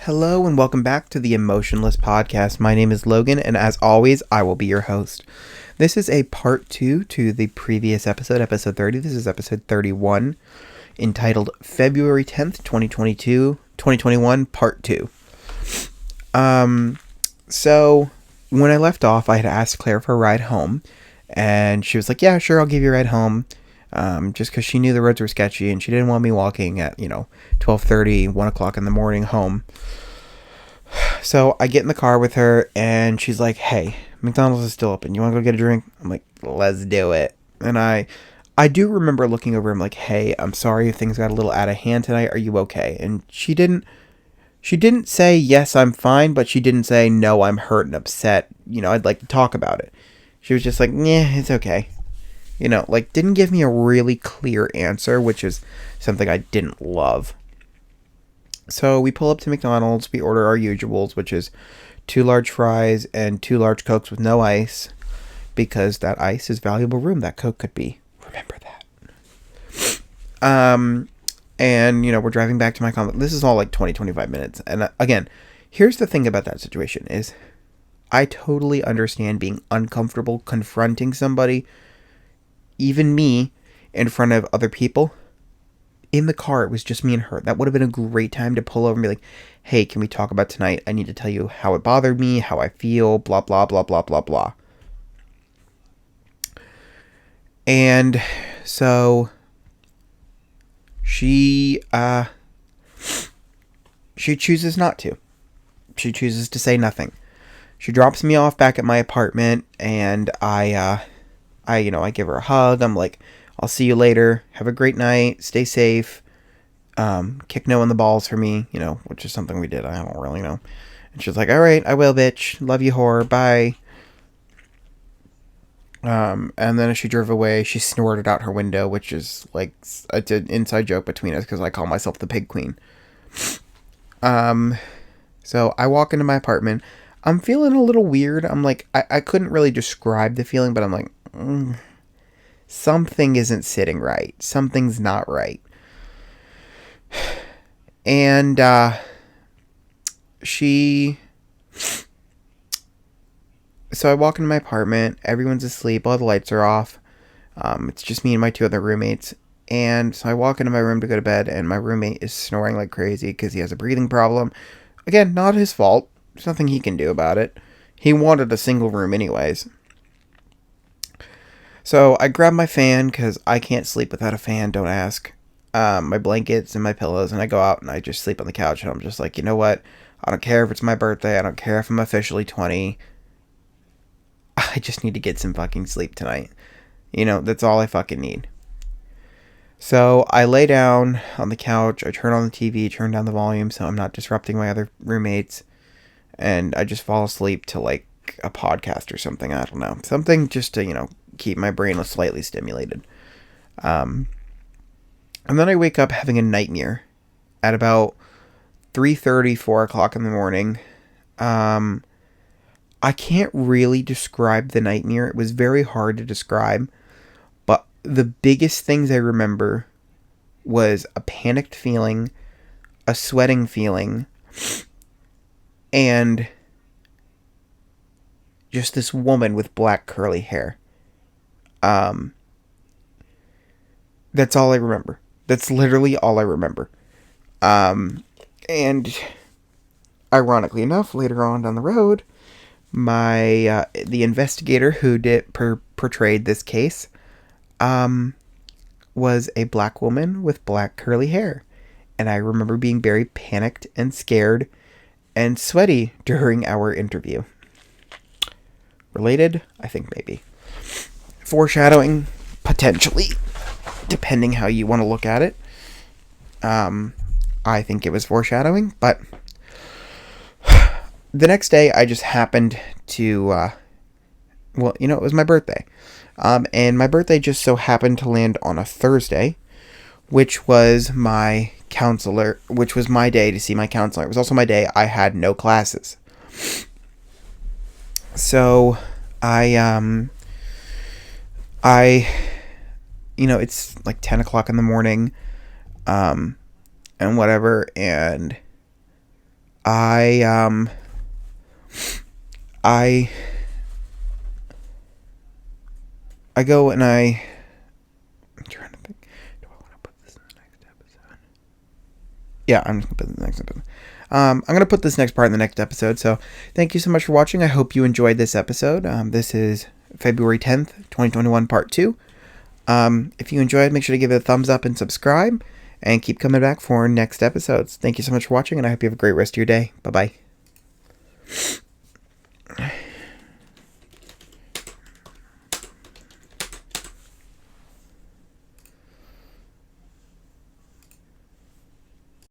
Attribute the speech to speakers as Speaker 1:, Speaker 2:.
Speaker 1: Hello and welcome back to the Emotionless podcast. My name is Logan, and as always, I will be your host. This is a part 2 to the previous episode, episode 30. This is episode 31, entitled February 10th, 2021, part 2. So when I left off, I had asked Claire for a ride home, and she was like, yeah, sure, I'll give you a ride home. Just because she knew the roads were sketchy and she didn't want me walking at, 12:30, 1 o'clock in the morning home. So I get in the car with her and she's like, hey, McDonald's is still open. You want to go get a drink? I'm like, let's do it. And I do remember looking over him like, hey, I'm sorry if things got a little out of hand tonight. Are you okay? And she didn't say, yes, I'm fine, but she didn't say, no, I'm hurt and upset. I'd like to talk about it. She was just like, yeah, it's okay. Didn't give me a really clear answer, which is something I didn't love. So we pull up to McDonald's, we order our usuals, which is 2 large fries and 2 large Cokes with no ice, because that ice is valuable room that Coke could be. Remember that. And, we're driving back to my complex. This is all like 20-25 minutes. And again, here's the thing about that situation is I totally understand being uncomfortable confronting somebody, even me, in front of other people. In the car, it was just me and her. That would have been a great time to pull over and be like, hey, can we talk about tonight? I need to tell you how it bothered me, how I feel, blah, blah, blah, blah, blah, blah. And so she chooses not to. She chooses to say nothing. She drops me off back at my apartment, and I give her a hug. I'm like, I'll see you later. Have a great night. Stay safe. Kick no in the balls for me, which is something we did. I don't really know. And she's like, all right, I will, bitch. Love you, whore. Bye. And then as she drove away, she snorted out her window, which is like, it's an inside joke between us because I call myself the pig queen. So I walk into my apartment. I'm feeling a little weird. I'm like, I couldn't really describe the feeling, but I'm like, something isn't sitting right. Something's not right. And so I walk into my apartment. Everyone's asleep. All the lights are off. It's just me and my 2 other roommates. And so I walk into my room to go to bed, and my roommate is snoring like crazy because he has a breathing problem. Again, not his fault. There's nothing he can do about it. He wanted a single room anyways. So I grab my fan because I can't sleep without a fan, don't ask. My blankets and my pillows, and I go out and I just sleep on the couch, and I'm just like, you know what? I don't care if it's my birthday. I don't care if I'm officially 20. I just need to get some fucking sleep tonight. That's all I fucking need. So I lay down on the couch. I turn on the TV, turn down the volume so I'm not disrupting my other roommates. And I just fall asleep to like a podcast or something. I don't know. Something just to, keep my brain slightly stimulated. And then I wake up having a nightmare at about 3:30, 4 o'clock in the morning. I can't really describe the nightmare. It was very hard to describe. But the biggest things I remember was a panicked feeling, a sweating feeling, and just this woman with black curly hair. That's all I remember. That's literally all I remember. And ironically enough, later on down the road, the investigator who portrayed this case, was a black woman with black curly hair. And I remember being very panicked and scared and sweaty during our interview. Related? I think maybe. Foreshadowing? Potentially. Depending how you want to look at it. I think it was foreshadowing, but the next day I just happened to, it was my birthday. And my birthday just so happened to land on a Thursday, which was my day to see my counselor. It was also my day I had no classes. So it's like 10 o'clock in the morning, and whatever, and I I I go and I'm trying to think. Do I want to put this in the next episode? Yeah, I'm just gonna put it in the next episode. I'm gonna put this next part in the next episode. So thank you so much for watching. I hope you enjoyed this episode. This is February 10th, 2021, part 2. If you enjoyed, make sure to give it a thumbs up and subscribe, and keep coming back for next episodes. Thank you so much for watching, and I hope you have a great rest of your day. Bye bye.